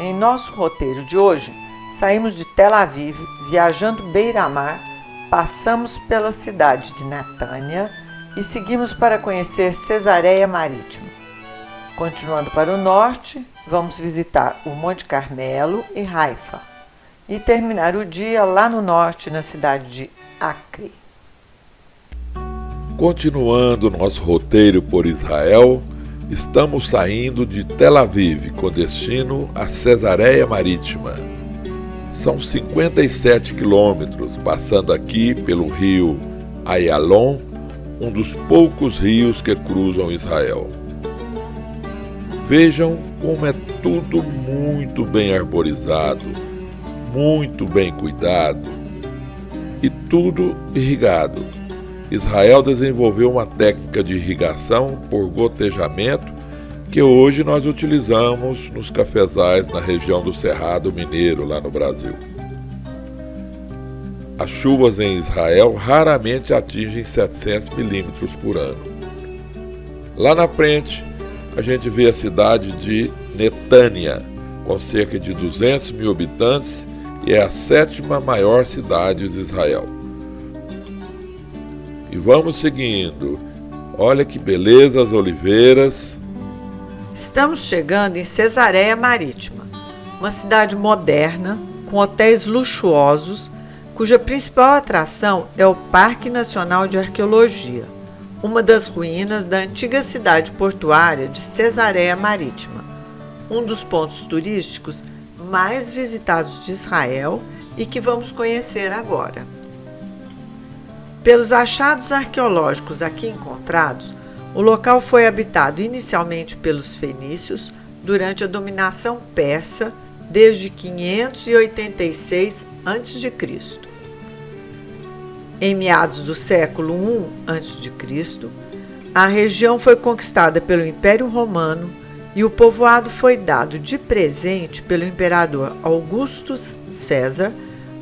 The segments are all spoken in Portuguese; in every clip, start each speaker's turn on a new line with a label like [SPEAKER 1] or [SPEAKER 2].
[SPEAKER 1] Em nosso roteiro de hoje, saímos de Tel Aviv, viajando beira-mar, passamos pela cidade de Netânia e seguimos para conhecer Cesareia Marítima. Continuando para o norte, vamos visitar o Monte Carmelo e Haifa e terminar o dia lá no norte, na cidade de Acre.
[SPEAKER 2] Continuando nosso roteiro por Israel, estamos saindo de Tel Aviv com destino a Cesareia Marítima. São 57 quilômetros, passando aqui pelo rio Ayalon, um dos poucos rios que cruzam Israel. Vejam como é tudo muito bem arborizado, muito bem cuidado e tudo irrigado. Israel desenvolveu uma técnica de irrigação por gotejamento que hoje nós utilizamos nos cafezais na região do Cerrado Mineiro, lá no Brasil. As chuvas em Israel raramente atingem 700 milímetros por ano. Lá na frente, a gente vê a cidade de Netânia, com cerca de 200 mil habitantes, e é a 7ª maior cidade de Israel. E vamos seguindo. Olha que beleza as oliveiras.
[SPEAKER 1] Estamos chegando em Cesareia Marítima, uma cidade moderna, com hotéis luxuosos, cuja principal atração é o Parque Nacional de Arqueologia, uma das ruínas da antiga cidade portuária de Cesareia Marítima, um dos pontos turísticos mais visitados de Israel e que vamos conhecer agora. Pelos achados arqueológicos aqui encontrados, o local foi habitado inicialmente pelos fenícios durante a dominação persa desde 586 a.C. Em meados do século I a.C., a região foi conquistada pelo Império Romano e o povoado foi dado de presente pelo imperador Augustus César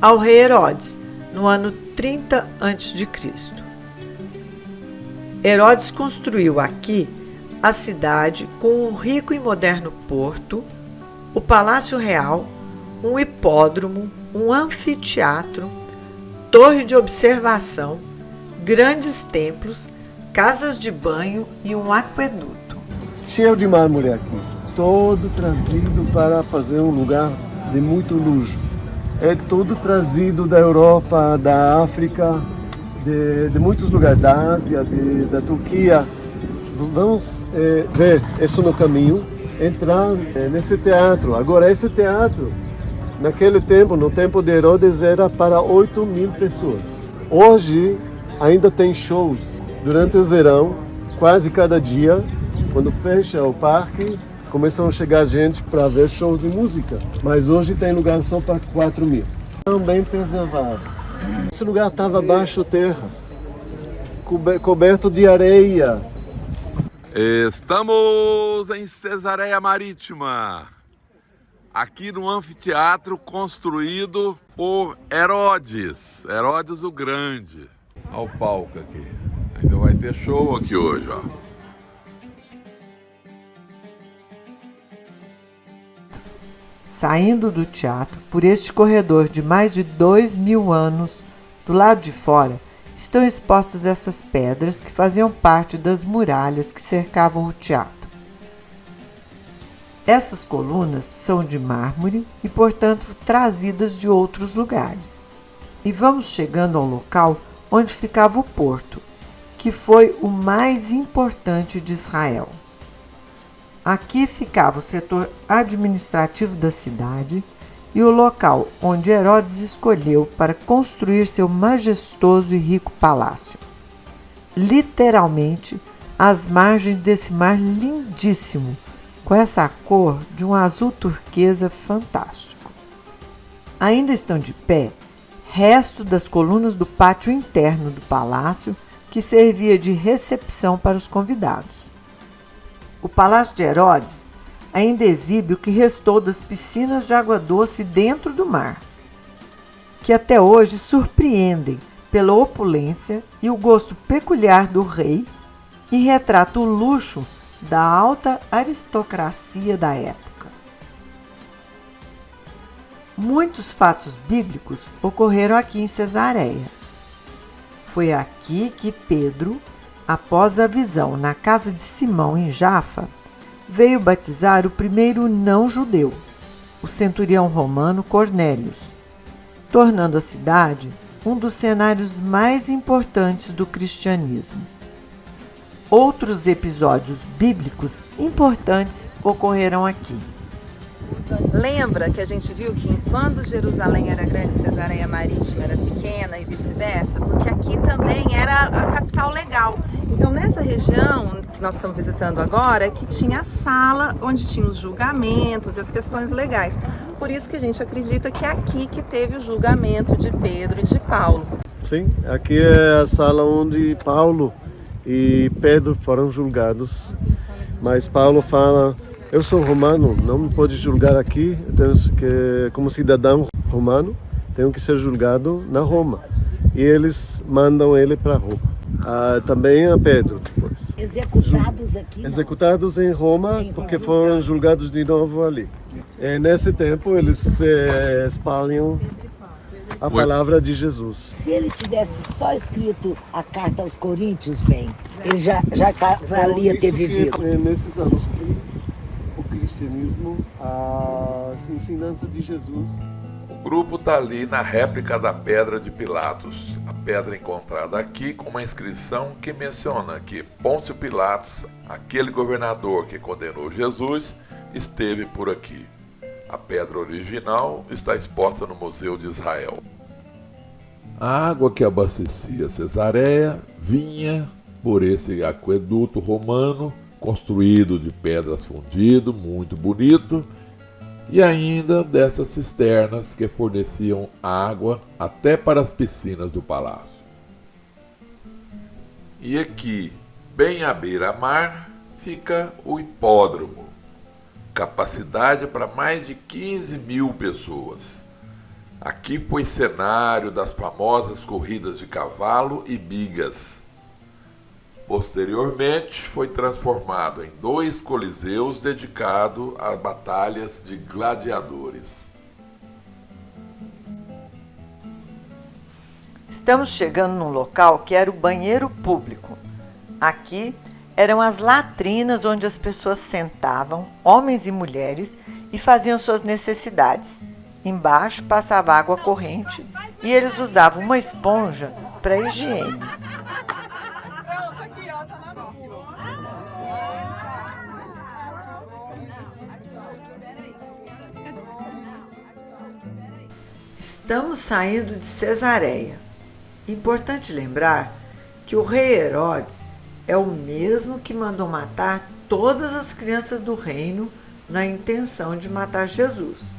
[SPEAKER 1] ao rei Herodes, no ano 30 a.C. Herodes construiu aqui a cidade com um rico e moderno porto, o Palácio Real, um hipódromo, um anfiteatro, torre de observação, grandes templos, casas de banho e um aqueduto.
[SPEAKER 3] Cheio de mármore aqui, todo trazido para fazer um lugar de muito luxo. É todo trazido da Europa, da África, de muitos lugares, da Ásia, da Turquia. Vamos ver isso no caminho, entrar nesse teatro. Agora, esse teatro, naquele tempo, no tempo de Herodes, era para 8.000 pessoas. Hoje, ainda tem shows durante o verão, quase cada dia. Quando fecha o parque, começam a chegar gente para ver shows de música. Mas hoje tem lugar só para 4.000. Tão bem preservado. Esse lugar estava abaixo terra, coberto de areia.
[SPEAKER 2] Estamos em Cesareia Marítima, aqui no anfiteatro construído por Herodes o Grande. Olha o palco aqui. Ainda vai ter show aqui hoje, ó.
[SPEAKER 1] Saindo do teatro, por este corredor de mais de 2.000 anos, do lado de fora, estão expostas essas pedras que faziam parte das muralhas que cercavam o teatro. Essas colunas são de mármore e, portanto, trazidas de outros lugares. E vamos chegando ao local onde ficava o porto, que foi o mais importante de Israel. Aqui ficava o setor administrativo da cidade e o local onde Herodes escolheu para construir seu majestoso e rico palácio. Literalmente, às margens desse mar lindíssimo, com essa cor de um azul turquesa fantástico. Ainda estão de pé restos das colunas do pátio interno do palácio, que servia de recepção para os convidados. O Palácio de Herodes ainda exibe o que restou das piscinas de água doce dentro do mar, que até hoje surpreendem pela opulência e o gosto peculiar do rei e retrata o luxo da alta aristocracia da época. Muitos fatos bíblicos ocorreram aqui em Cesareia. Foi aqui que Pedro, após a visão na casa de Simão em Jafa, veio batizar o primeiro não-judeu, o centurião romano Cornélios, tornando a cidade um dos cenários mais importantes do cristianismo. Outros episódios bíblicos importantes ocorreram aqui.
[SPEAKER 4] Lembra que a gente viu que quando Jerusalém era grande, Cesareia Marítima era pequena e vice-versa? Porque aqui também era a capital legal. Então, nessa região que nós estamos visitando agora, é que tinha a sala onde tinha os julgamentos e as questões legais. Por isso que a gente acredita que é aqui que teve o julgamento de Pedro e de Paulo.
[SPEAKER 3] Sim, aqui é a sala onde Paulo e Pedro foram julgados. Mas Paulo fala: eu sou romano, não me pode julgar aqui, como cidadão romano, tenho que ser julgado na Roma. E eles mandam ele para Roma. Também a Pedro depois.
[SPEAKER 5] Executados aqui?
[SPEAKER 3] Executados em Roma, porque foram julgados de novo ali. E nesse tempo eles espalham a palavra de Jesus.
[SPEAKER 5] Se ele tivesse só escrito a carta aos Coríntios, bem, ele já valia ter vivido.
[SPEAKER 3] Nesses anos que o cristianismo, as ensinanças de Jesus.
[SPEAKER 2] O grupo está ali na réplica da pedra de Pilatos, a pedra encontrada aqui com uma inscrição que menciona que Pôncio Pilatos, aquele governador que condenou Jesus, esteve por aqui. A pedra original está exposta no Museu de Israel. A água que abastecia Cesareia vinha por esse aqueduto romano, construído de pedras fundido, muito bonito, e ainda dessas cisternas que forneciam água até para as piscinas do palácio. E aqui, bem à beira-mar, fica o hipódromo, capacidade para mais de 15 mil pessoas. Aqui foi cenário das famosas corridas de cavalo e bigas. Posteriormente, foi transformado em 2 coliseus dedicados a batalhas de gladiadores.
[SPEAKER 1] Estamos chegando num local que era o banheiro público. Aqui eram as latrinas onde as pessoas sentavam, homens e mulheres, e faziam suas necessidades. Embaixo passava água corrente e eles usavam uma esponja para higiene. Estamos saindo de Cesareia. Importante lembrar que o rei Herodes é o mesmo que mandou matar todas as crianças do reino na intenção de matar Jesus.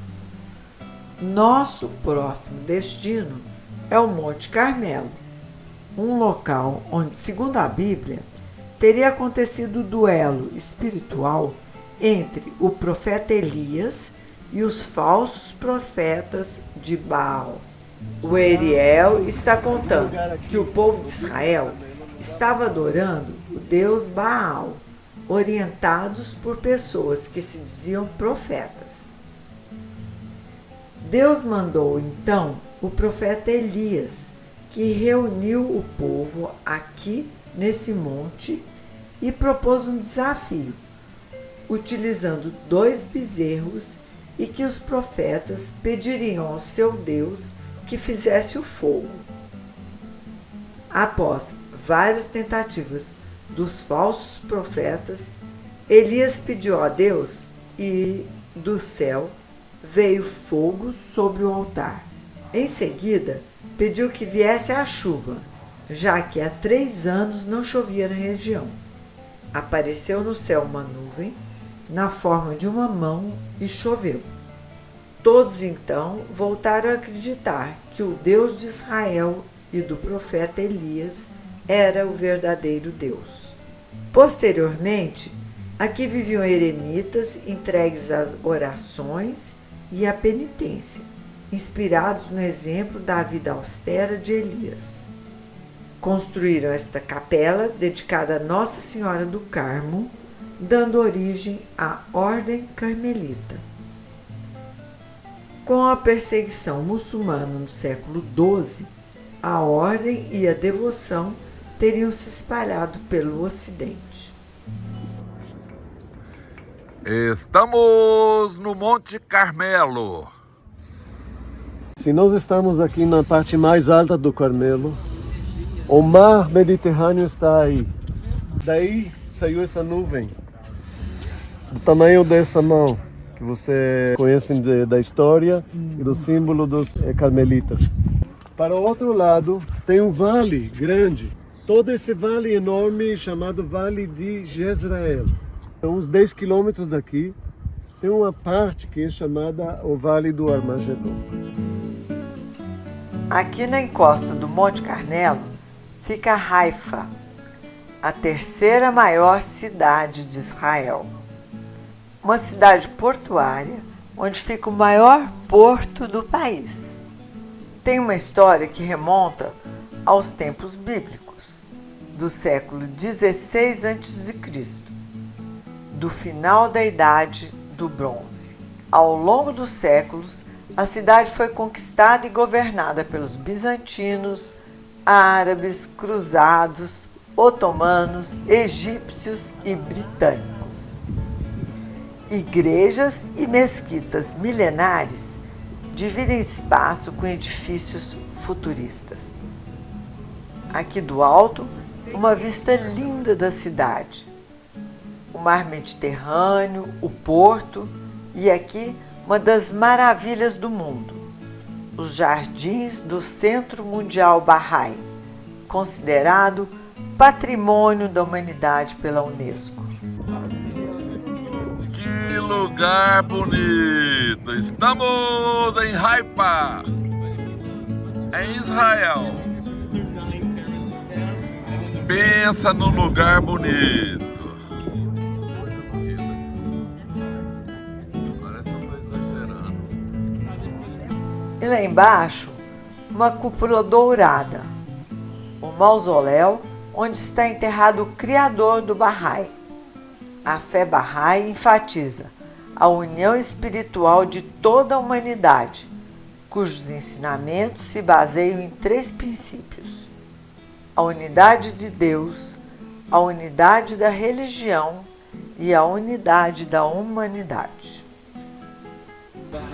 [SPEAKER 1] Nosso próximo destino é o Monte Carmelo, um local onde, segundo a Bíblia, teria acontecido o duelo espiritual entre o profeta Elias e os falsos profetas de Baal. O Ariel está contando que o povo de Israel estava adorando o deus Baal, orientados por pessoas que se diziam profetas. Deus mandou então o profeta Elias, que reuniu o povo aqui nesse monte e propôs um desafio, utilizando 2 bezerros, e que os profetas pediriam ao seu Deus que fizesse o fogo. Após várias tentativas dos falsos profetas, Elias pediu a Deus e do céu veio fogo sobre o altar. Em seguida, pediu que viesse a chuva, já que há 3 anos não chovia na região. Apareceu no céu uma nuvem, na forma de uma mão, e choveu. Todos então voltaram a acreditar que o Deus de Israel e do profeta Elias era o verdadeiro Deus. Posteriormente, aqui viviam eremitas entregues às orações e à penitência, inspirados no exemplo da vida austera de Elias. Construíram esta capela dedicada a Nossa Senhora do Carmo, dando origem à Ordem Carmelita. Com a perseguição muçulmana no século XII, a ordem e a devoção teriam se espalhado pelo Ocidente.
[SPEAKER 2] Estamos no Monte Carmelo.
[SPEAKER 3] Se nós estamos aqui na parte mais alta do Carmelo, o mar Mediterrâneo está aí. Daí saiu essa nuvem, do tamanho dessa mão, que você conhece da história e do símbolo dos carmelitas. Para o outro lado tem um vale grande, todo esse vale enorme chamado Vale de Jezreel. Então, uns 10 quilômetros daqui tem uma parte que é chamada o Vale do Armagedon.
[SPEAKER 1] Aqui na encosta do Monte Carmelo fica Haifa, a terceira maior cidade de Israel. Uma cidade portuária onde fica o maior porto do país. Tem uma história que remonta aos tempos bíblicos, do século 16 a.C., do final da Idade do Bronze. Ao longo dos séculos, a cidade foi conquistada e governada pelos bizantinos, árabes, cruzados, otomanos, egípcios e britânicos. Igrejas e mesquitas milenares dividem espaço com edifícios futuristas. Aqui do alto, uma vista linda da cidade. O mar Mediterrâneo, o porto e aqui uma das maravilhas do mundo, os jardins do Centro Mundial Bahá'í, considerado Patrimônio da Humanidade pela Unesco.
[SPEAKER 2] Que lugar bonito! Estamos em Haifa, em Israel. Pensa num lugar bonito. Parece que eu estou exagerando.
[SPEAKER 1] E lá embaixo, uma cúpula dourada, o mausoléu onde está enterrado o criador do Bahá'í. A fé Bahá'í enfatiza a união espiritual de toda a humanidade, cujos ensinamentos se baseiam em 3 princípios: a unidade de Deus, a unidade da religião e a unidade da humanidade.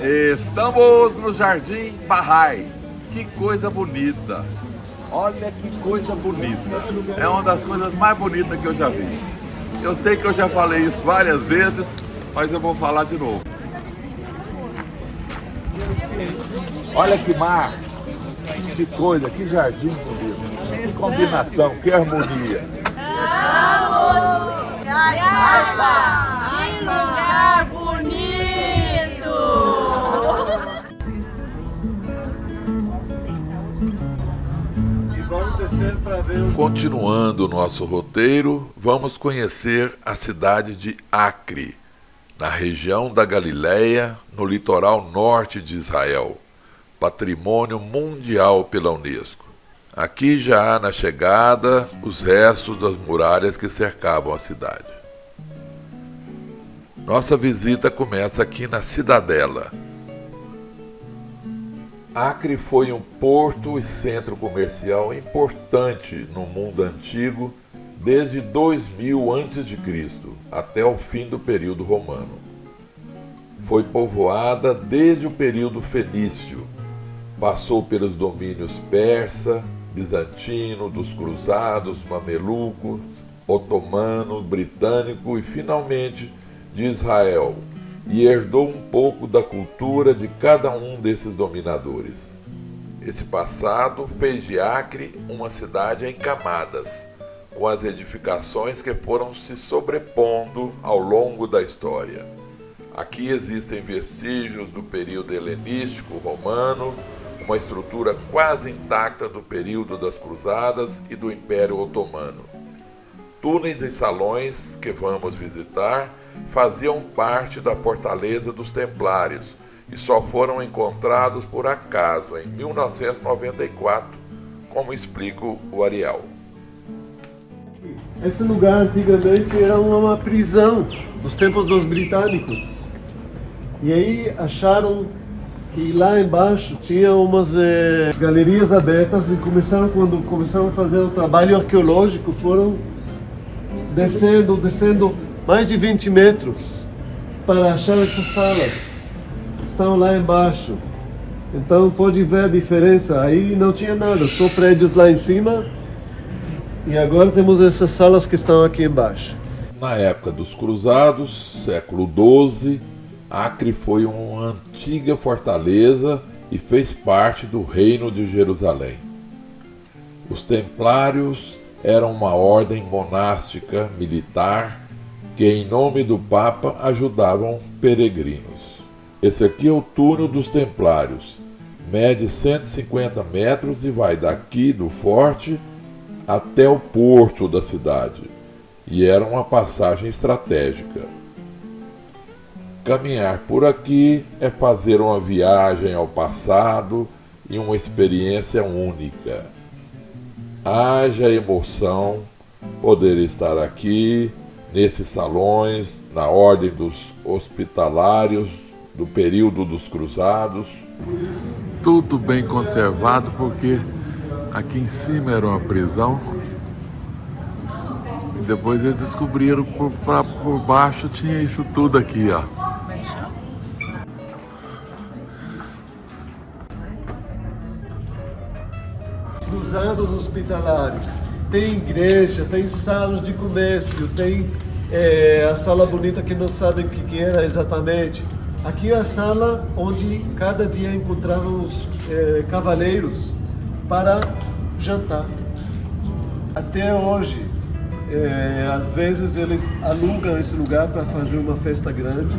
[SPEAKER 2] Estamos no Jardim Bahá'í. Que coisa bonita! Olha que coisa bonita! É uma das coisas mais bonitas que eu já vi. Eu sei que eu já falei isso várias vezes, mas eu vou falar de novo. Olha que mar, que coisa, que jardim bonito, que combinação, que harmonia.
[SPEAKER 6] Que lugar bonito!
[SPEAKER 3] E vamos descer para ver
[SPEAKER 2] Continuando o nosso roteiro, vamos conhecer a cidade de Acre, na região da Galileia, no litoral norte de Israel, Patrimônio Mundial pela Unesco. Aqui já há na chegada os restos das muralhas que cercavam a cidade. Nossa visita começa aqui na Cidadela. Acre foi um porto e centro comercial importante no mundo antigo desde 2000 a.C. até o fim do período romano. Foi povoada desde o período fenício, passou pelos domínios persa, bizantino, dos cruzados, mameluco, otomano, britânico e finalmente de Israel, e herdou um pouco da cultura de cada um desses dominadores. Esse passado fez de Acre uma cidade em camadas, com as edificações que foram se sobrepondo ao longo da história. Aqui existem vestígios do período helenístico romano, uma estrutura quase intacta do período das Cruzadas e do Império Otomano. Túneis e salões que vamos visitar faziam parte da fortaleza dos Templários e só foram encontrados por acaso em 1994, como explica o Ariel.
[SPEAKER 3] Esse lugar antigamente era uma prisão nos tempos dos britânicos. E aí acharam que lá embaixo tinha umas galerias abertas e quando começaram a fazer o trabalho arqueológico, foram descendo mais de 20 metros para achar essas salas. Estão lá embaixo. Então pode ver a diferença. Aí não tinha nada, só prédios lá em cima. E agora temos essas salas que estão aqui embaixo.
[SPEAKER 2] Na época dos Cruzados, século XII, Acre foi uma antiga fortaleza e fez parte do Reino de Jerusalém. Os Templários eram uma ordem monástica militar que, em nome do Papa, ajudavam peregrinos. Esse aqui é o túnel dos Templários. Mede 150 metros e vai daqui do forte até o porto da cidade, e era uma passagem estratégica. Caminhar por aqui é fazer uma viagem ao passado e uma experiência única. Haja emoção poder estar aqui, nesses salões, na ordem dos hospitalários, do período dos Cruzados. Tudo bem conservado porque aqui em cima era uma prisão e depois eles descobriram por baixo tinha isso tudo aqui, ó.
[SPEAKER 3] Cruzados hospitalários. Tem igreja, tem salas de comércio, tem a sala bonita que não sabem o que era exatamente. Aqui é a sala onde cada dia encontravam os cavaleiros para jantar. Até hoje, às vezes eles alugam esse lugar para fazer uma festa grande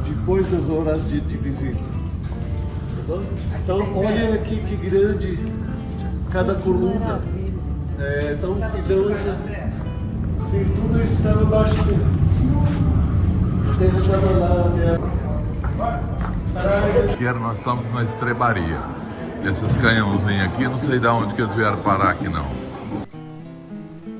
[SPEAKER 3] depois das horas de visita. Tá bom? Então, olha aqui que grande cada coluna. Então, fizeram isso. Sim, tudo isso estava abaixo dele. A terra estava lá, a terra.
[SPEAKER 2] Aqui nós estamos na estrebaria. Esses canhãozinhos aqui, não sei de onde que eles vieram parar aqui não.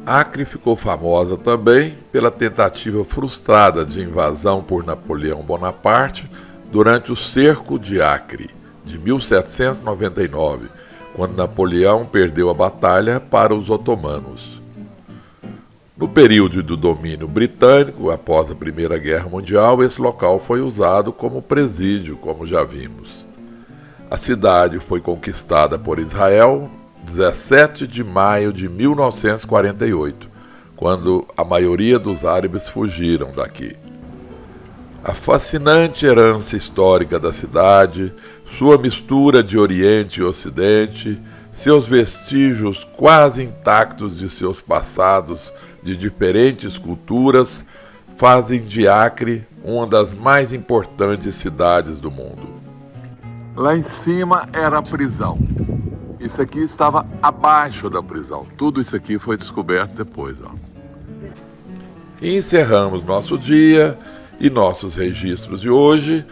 [SPEAKER 2] Acre ficou famosa também pela tentativa frustrada de invasão por Napoleão Bonaparte durante o Cerco de Acre, de 1799, quando Napoleão perdeu a batalha para os otomanos. No período do domínio britânico, após a Primeira Guerra Mundial, esse local foi usado como presídio, como já vimos. A cidade foi conquistada por Israel 17 de maio de 1948, quando a maioria dos árabes fugiram daqui. A fascinante herança histórica da cidade, sua mistura de Oriente e Ocidente, seus vestígios quase intactos de seus passados de diferentes culturas, fazem de Acre uma das mais importantes cidades do mundo. Lá em cima era a prisão. Isso aqui estava abaixo da prisão. Tudo isso aqui foi descoberto depois, ó. E encerramos nosso dia e nossos registros de hoje.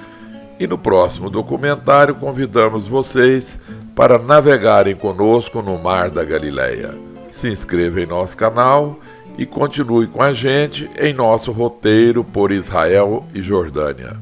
[SPEAKER 2] E no próximo documentário convidamos vocês para navegarem conosco no Mar da Galileia. Se inscreva em nosso canal e continue com a gente em nosso roteiro por Israel e Jordânia.